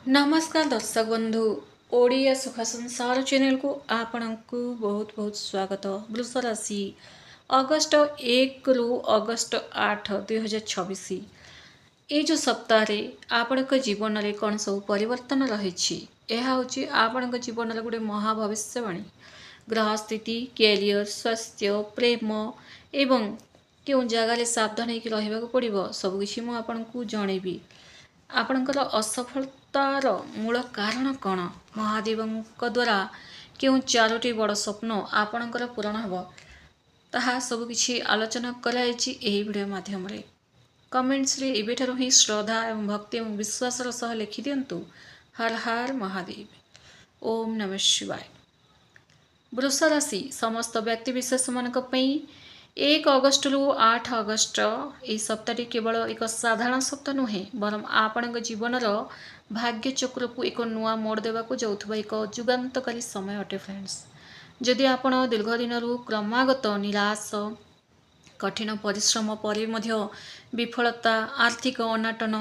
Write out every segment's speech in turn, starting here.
नमस्कार दर्शक बंधु ओडिया सुख संसार चैनल को आपणku बहुत बहुत स्वागत। वृष राशि अगस्ट 1 रु अगस्ट 8 2026 ये जो सप्ताह रे आपणक जीवन रे कौन सब परिवर्तन रही आपणक जीवन रे गोटे महाभविष्यवाणी ग्रह स्थिति कैरियर स्वास्थ्य प्रेम एवं क्यों जगार सावधान होकर पड़ो सबकि मुझे जनइबी। आपणकर असफलतार मूल कारण कौन महादेवों द्वारा क्यों चारोटी बड़ स्वप्न आपणकर पूरण हम ताहा सबकि आलोचना कराई वीडियो माध्यम कमेंट्स रे एबेठारु ही श्रद्धा एवं भक्ति एवं विश्वास सह लिखि दियंतु हर हर महादेव ओम नमः शिवाय। वृष राशि समस्त व्यक्ति विशेष मानक पई 1 अगस्ट रु 8 अगस्ट यह सप्ताहटी केवल एक साधारण सप्ताह नुहे बरम आपण जीवन भाग्य चक्र को एक नुआ मोड़ देवाक जाउथबा एक जुगांतकारी समय अटे। फ्रेंड्स जदि आपण दीर्घ दिन क्रमागत निराश कठिन परिश्रम पर विफलता आर्थिक अनाटन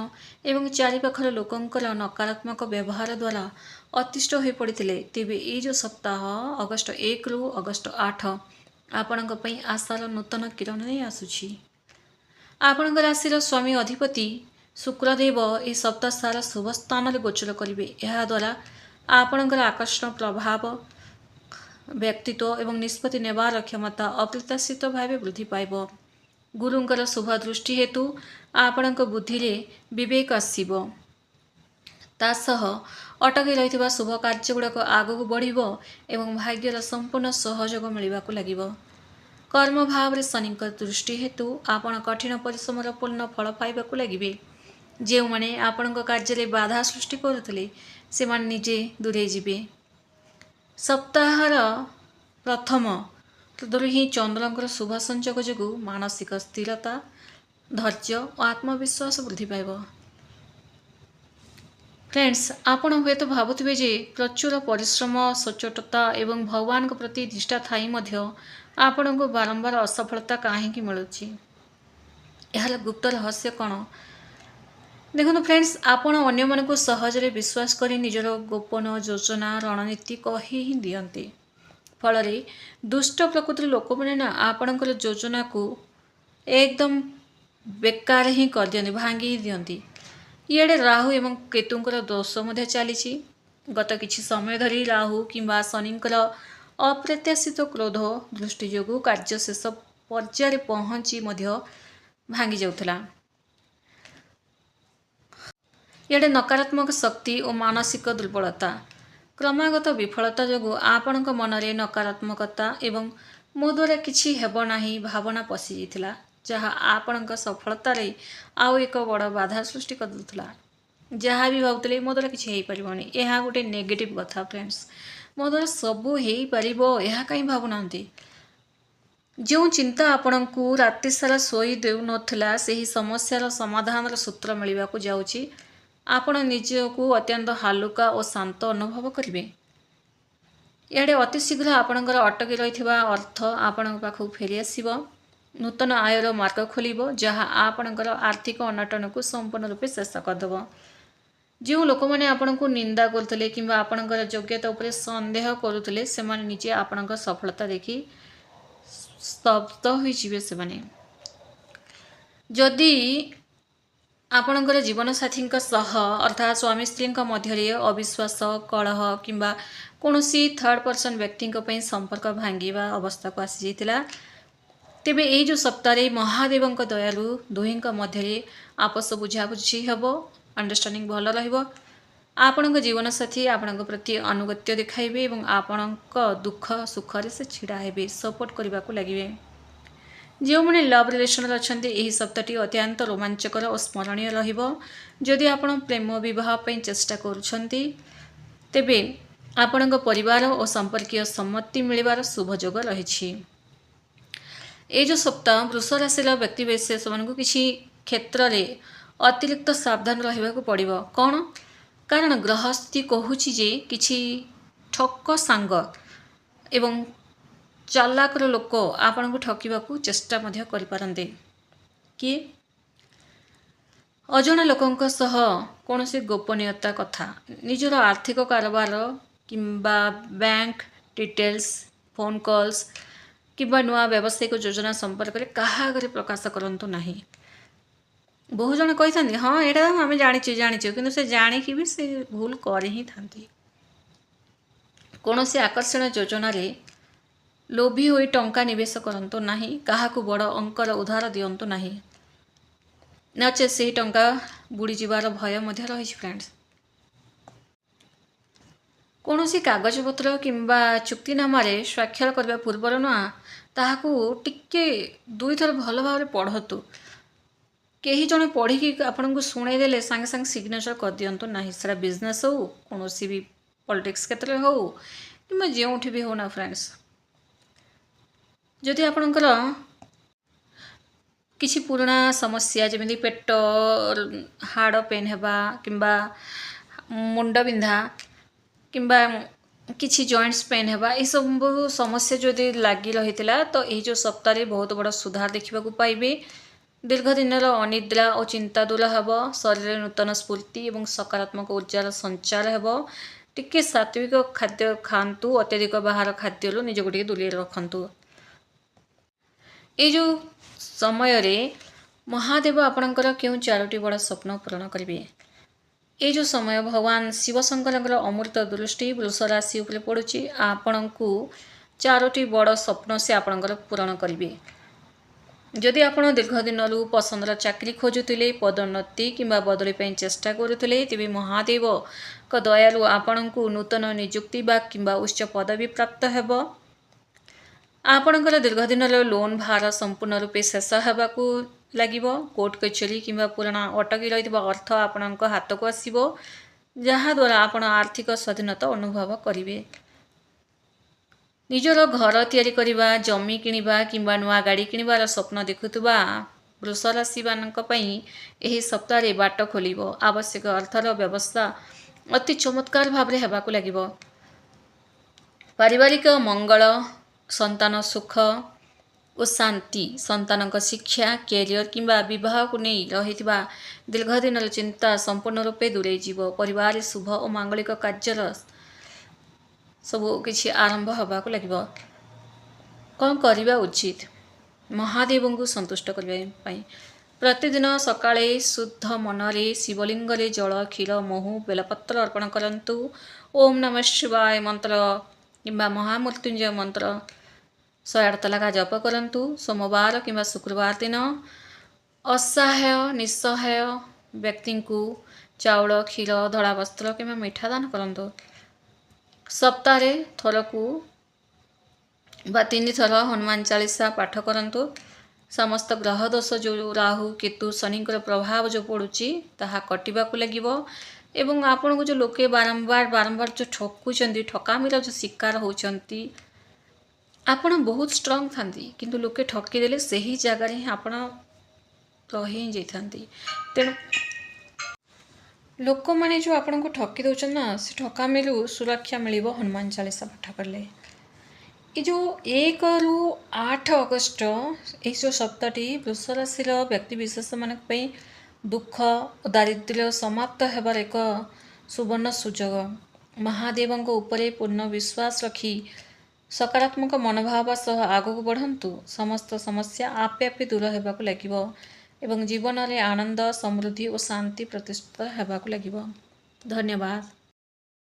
एवं चारिपाखर लोकंकर नकारात्मक व्यवहार द्वारा अतिष्ठ हो पड़ते तेबे ये जो सप्ताह अगस्ट 1 रु अगस्ट 8 आपणक पई आशार नूतन किरण नहीं आसुछि। आपणक राशि स्वामी अधिपति शुक्रदेव यह सप्ताह सारा शुभ स्थान गोचर करेंगे। यह द्वारा आपणकर आकर्षण प्रभाव व्यक्तित्व एवं निष्पत्ति नेबार क्षमता अप्रत्याशित भाव वृद्धि पाइब। गुरुंकर शुभ दृष्टि हेतु आपणक बुद्धि रे विवेक आसीबो तासह अटकी रही शुभ कार्य गुड़ाक आगक बढ़िबो एवं भाग्यर संपूर्ण सहयोग मिलवाक लागिबो। कर्म भाव रे शनि दृष्टि हेतु आपण कठिन परिश्रम पूर्ण फल पाइबाक लागिबे। जो माने आपण कार्य रे बाधा सृष्टि करुथिले से माने निजे दूरे जिबे। सप्ताहर प्रथम तदरु ही चंद्रंकर शुभ संयोग जोगु मानसिक स्थिरता धैर्य और आत्मविश्वास वृद्धि पाइब। फ्रेंड्स आपण हुए तो भावुवे जे प्रचुर परिश्रम सचोटता एवं भगवान के प्रति निष्ठा थाई मध्य आपण को बारंबार असफलता कहीं मिलूँ यार गुप्त रहस्य कौन देखो फ्रेंड्स आपण अन्य मन को सहजरे विश्वास करी निजर गोपन योजना रणनीति कही ही दियंते फल दुष्ट प्रकृति लोक मैंने आपणकर योजना को एकदम बेकार ही कर दियंती भांगी दियंती। इे राहु एवं केतुंकर दोष मध्य चली गत किछि समय धरी राहु किंबा शनिंकर अप्रत्याशित क्रोध दृष्टि जोगु कार्य शेष पर्याय पहुँची भांगी जाउथला। इे नकारात्मक शक्ति और मानसिक दुर्बलता क्रमागत विफलता जोगु आपणक मनरे नकारात्मकता एवं मो द्वारा किछि हेबो नाही भावना पशि जाइथिला जहाँ आपणक सफलता रे आउ एक बड़ बाधा सृष्टि कर दुथला। जहाँ भी भावुले मो द्वारा किछि हेई परिबोनी यह गोटे नेगेटिव कथा। फ्रेंड्स मो द्वारा सबू हेई परिबो यह कहीं भावुनांती जो चिंता आपण को राति सारा सोई देउ नथिला सेही समस्यार समाधान सूत्र मिलवा को जाउची आपण निजको अत्यंत हालुका और शांत अनुभव करेंगे। इे अतिशीघ्र आपणकर अटकी रही अर्थ आपण पाखक फेरी आसब नूतन आयर मार्ग खोल जहाँ आपणकर आर्थिक अनाटन को संपूर्ण रूपे शेष करदेव। जो लोक मैंने आपण को निंदा करते कि आपणकर योग्यता उपर संदेह करुले से निजे आपण सफलता देखी स्तब्ध हो जदि आपणकर जीवन साथी अर्थात स्वामी स्त्री मध्य अविश्वास कलह किंबा कौनसी थर्ड पर्सन व्यक्ति संपर्क भांगा अवस्था को आसी जाइतिला तेबे ये जो सप्ताह महादेव दयालु दुहीं मध्य आपस बुझाबुझी हेब अंडरस्टैंडिंग भल रहिबो। आपण जीवन साथी आपण प्रति अनुगत्य देखाइबे एवं आपण दुख सुख से छिड़ा हेबे सपोर्ट करने को लगे। जो मैंने लव रिलेशन अच्छा यही सप्ताहटी अत्यंत रोमांचकर और स्मरणीय रहिबो। जदि आपण प्रेम विवाह चेष्टा करुछंती तेबे आपण परिवार और संपर्कीय सम्मति मिलवार शुभ योग रही। ये जो सप्ताह वृष राशि व्यक्ति विशेष को किसी क्षेत्र में अतिरिक्त सावधान रहा पड़ो कौन कारण ग्रह स्थिति कहूँ जे किसी ठक सांग एवं चालाकर लोक आपण को ठकवा चेष्टा करें किए ଅଜଣା ଲୋକଙ୍କ ସହ କୌଣସି ଗୋପନୀୟତା କଥା, ନିଜର ଆର୍ଥିକ କାରବାର କିମ୍ବା ବ୍ୟାଙ୍କ ଡିଟେଲ୍ସ, ଫୋନ୍ କଲ୍ସ କିମ୍ବା ନୂଆ ବ୍ୟବସାୟିକ ଯୋଜନା ସମ୍ପର୍କରେ କାହା ଆଗରେ ପ୍ରକାଶ କରନ୍ତୁ ନାହିଁ। ବହୁ ଜଣ କହିଥାନ୍ତି ହଁ ଏଇଟା ଆମେ ଜାଣିଛୁ, କିନ୍ତୁ ସେ ଜାଣିକି ବି ସେ ଭୁଲ କରି ହିଁ ଥାନ୍ତି। କୌଣସି ଆକର୍ଷଣୀୟ ଯୋଜନାରେ ଲୋଭୀ ହୋଇ ଟଙ୍କା ନିବେଶ କରନ୍ତୁ ନାହିଁ। କାହାକୁ ବଡ଼ ଅଙ୍କର ଉଧାର ଦିଅନ୍ତୁ ନାହିଁ, ନଚେତ୍ ସେହି ଟଙ୍କା ବୁଡ଼ିଯିବାର ଭୟ ମଧ୍ୟ ରହିଛି ଫ୍ରେଣ୍ଡସ୍। କୌଣସି କାଗଜପତ୍ର କିମ୍ବା ଚୁକ୍ତିନାମାରେ ସ୍ୱାକ୍ଷର କରିବା ପୂର୍ବରୁ ତାହାକୁ ଟିକେ ଦୁଇଥର ଭଲ ଭାବରେ ପଢ଼ନ୍ତୁ। କେହି ଜଣେ ପଢ଼ିକି ଆପଣଙ୍କୁ ଶୁଣାଇ ଦେଲେ ସାଙ୍ଗେ ସାଙ୍ଗେ ସିଗ୍ନେଚର କରିଦିଅନ୍ତୁ ନାହିଁ। ସେଟା ବିଜନେସ୍ ହେଉ, କୌଣସି ବି ପଲିଟିକ୍ସ କ୍ଷେତ୍ରରେ ହେଉ କିମ୍ବା ଯେଉଁଠି ବି ହେଉ ନା ଫ୍ରେଣ୍ଡସ୍। ଯଦି ଆପଣଙ୍କର କିଛି ପୁରୁଣା ସମସ୍ୟା ଯେମିତି ପେଟ, ହାଡ଼ ପେନ୍ ହେବା କିମ୍ବା ମୁଣ୍ଡ ବିନ୍ଧା କିମ୍ବା କିଛି ଜଏଣ୍ଟସ୍ ପେନ୍ ହେବା, ଏସବୁ ସମସ୍ୟା ଯଦି ଲାଗି ରହିଥିଲା ତ ଏହି ଯେଉଁ ସପ୍ତାହରେ ବହୁତ ବଡ଼ ସୁଧାର ଦେଖିବାକୁ ପାଇବେ। ଦୀର୍ଘ ଦିନର ଅନିଦ୍ରା ଓ ଚିନ୍ତା ଦୂର ହେବ। ଶରୀରରେ ନୂତନ ସ୍ଫୂର୍ତ୍ତି ଏବଂ ସକାରାତ୍ମକ ଉର୍ଜାର ସଞ୍ଚାର ହେବ। ଟିକେ ସାତ୍ବିକ ଖାଦ୍ୟ ଖାଆନ୍ତୁ। ଅତ୍ୟଧିକ ବାହାର ଖାଦ୍ୟରୁ ନିଜକୁ ଟିକେ ଦୂରେଇ ରଖନ୍ତୁ। ଏଇ ଯେଉଁ ସମୟରେ ମହାଦେବ ଆପଣଙ୍କର କେଉଁ 4ଟି ବଡ଼ ସ୍ୱପ୍ନ ପୂରଣ କରିବେ? ଏଇ ଯେଉଁ ସମୟ ଭଗବାନ ଶିବଶଙ୍କରଙ୍କର ଅମୃତ ଦୃଷ୍ଟି ବୃଷ ରାଶି ଉପରେ ପଡ଼ୁଛି। ଆପଣଙ୍କୁ 4ଟି ବଡ଼ ସ୍ୱପ୍ନ ସେ ଆପଣଙ୍କର ପୂରଣ କରିବେ। ଯଦି ଆପଣ ଦୀର୍ଘ ଦିନରୁ ପସନ୍ଦର ଚାକିରି ଖୋଜୁଥିଲେ, ପଦୋନ୍ନତି କିମ୍ବା ବଦଳି ପାଇଁ ଚେଷ୍ଟା କରୁଥିଲେ, ତେବେ ମହାଦେବଙ୍କ ଦୟାରୁ ଆପଣଙ୍କୁ ନୂତନ ନିଯୁକ୍ତି ବା କିମ୍ବା ଉଚ୍ଚ ପଦବୀ ପ୍ରାପ୍ତ ହେବ। ଆପଣଙ୍କର ଦୀର୍ଘ ଦିନର ଲୋନ୍ ଭାର ସମ୍ପୂର୍ଣ୍ଣ ରୂପେ ଶେଷ ହେବାକୁ ଲାଗିବ। କୋର୍ଟ କଚେରୀ କିମ୍ବା ପୁରୁଣା ଅଟକି ରହିଥିବା ଅର୍ଥ ଆପଣଙ୍କ ହାତକୁ ଆସିବ, ଯାହାଦ୍ୱାରା ଆପଣ ଆର୍ଥିକ ସ୍ୱାଧୀନତା ଅନୁଭବ କରିବେ। ନିଜର ଘର ତିଆରି କରିବା, ଜମି କିଣିବା କିମ୍ବା ନୂଆ ଗାଡ଼ି କିଣିବାର ସ୍ୱପ୍ନ ଦେଖୁଥିବା ବୃଷ ରାଶିମାନଙ୍କ ପାଇଁ ଏହି ସପ୍ତାହରେ ବାଟ ଖୋଲିବ। ଆବଶ୍ୟକ ଅର୍ଥର ବ୍ୟବସ୍ଥା ଅତି ଚମତ୍କାର ଭାବରେ ହେବାକୁ ଲାଗିବ। ପାରିବାରିକ ମଙ୍ଗଳ, ସନ୍ତାନ ସୁଖ ଓ ଶାନ୍ତି, ସନ୍ତାନଙ୍କ ଶିକ୍ଷା, କ୍ୟାରିୟର କିମ୍ବା ବିବାହକୁ ନେଇ ରହିଥିବା ଦୀର୍ଘ ଦିନର ଚିନ୍ତା ସମ୍ପୂର୍ଣ୍ଣ ରୂପେ ଦୂରେଇ ଯିବ। ପରିବାରରେ ଶୁଭ ଓ ମାଙ୍ଗଳିକ କାର୍ଯ୍ୟର ସବୁ କିଛି ଆରମ୍ଭ ହେବାକୁ ଲାଗିବ। କ'ଣ କରିବା ଉଚିତ ମହାଦେବଙ୍କୁ ସନ୍ତୁଷ୍ଟ କରିବା ପାଇଁ? ପ୍ରତିଦିନ ସକାଳେ ଶୁଦ୍ଧ ମନରେ ଶିବଲିଙ୍ଗରେ ଜଳ, କ୍ଷୀର, ମହୁ, ବେଲପତ୍ର ଅର୍ପଣ କରନ୍ତୁ। ଓମ୍ ନମଃ ଶିବାୟ ମନ୍ତ୍ର କିମ୍ବା ମହାମୃତ୍ୟୁଞ୍ଜୟ ମନ୍ତ୍ର 108 ଲେଖା ଜପ କରନ୍ତୁ। ସୋମବାର କିମ୍ବା ଶୁକ୍ରବାର ଦିନ ଅସହାୟ ନିଃସହାୟ ବ୍ୟକ୍ତିଙ୍କୁ ଚାଉଳ, କ୍ଷୀର, ଧଳା ବସ୍ତ୍ର କିମ୍ବା ମିଠା ଦାନ କରନ୍ତୁ। ସପ୍ତାହରେ ଥରକୁ ବା 3 ଥର ହନୁମାନ ଚାଳିଶା ପାଠ କରନ୍ତୁ। ସମସ୍ତ ଗ୍ରହ ଦୋଷ ଯେଉଁ ରାହୁ, କେତୁ, ଶନିଙ୍କର ପ୍ରଭାବ ଯେଉଁ ପଡ଼ୁଛି ତାହା କଟିବାକୁ ଲାଗିବ। ଏବଂ ଆପଣଙ୍କୁ ଯେଉଁ ଲୋକେ ବାରମ୍ବାର ଯେଉଁ ଠକୁଛନ୍ତି, ଠକାମିର ଯେଉଁ ଶିକାର ହେଉଛନ୍ତି, ଆପଣ ବହୁତ ଷ୍ଟ୍ରଙ୍ଗ ଥାନ୍ତି କିନ୍ତୁ ଲୋକେ ଠକିଦେଲେ ସେହି ଜାଗାରେ ହିଁ ଆପଣ ରହି ହିଁ ଯାଇଥାନ୍ତି। ତେଣୁ ଲୋକମାନେ ଯେଉଁ ଆପଣଙ୍କୁ ଠକି ଦେଉଛନ୍ତି ନା, ସେ ଠକାମିରୁ ସୁରକ୍ଷା ମିଳିବ ହନୁମାନ ଚାଳିଶା ପାଠ କଲେ। ଏ ଯେଉଁ 1ରୁ 8 ଅଗଷ୍ଟ ଏହି ଯେଉଁ ସପ୍ତାହଟି ବୃଷ ରାଶିର ବ୍ୟକ୍ତିବିଶେଷମାନଙ୍କ ପାଇଁ ଦୁଃଖ ଓ ଦାରିଦ୍ର୍ୟ ସମାପ୍ତ ହେବାର ଏକ ସୁବର୍ଣ୍ଣ ସୁଯୋଗ। ମହାଦେବଙ୍କ ଉପରେ ପୂର୍ଣ୍ଣ ବିଶ୍ୱାସ ରଖି ସକାରାତ୍ମକ ମନୋଭାବ ସହ ଆଗକୁ ବଢ଼ନ୍ତୁ। ସମସ୍ତ ସମସ୍ୟା ଆପେ ଆପେ ଦୂର ହେବାକୁ ଲାଗିବ ଏବଂ ଜୀବନରେ ଆନନ୍ଦ, ସମୃଦ୍ଧି ଓ ଶାନ୍ତି ପ୍ରତିଷ୍ଠିତ ହେବାକୁ ଲାଗିବ। ଧନ୍ୟବାଦ।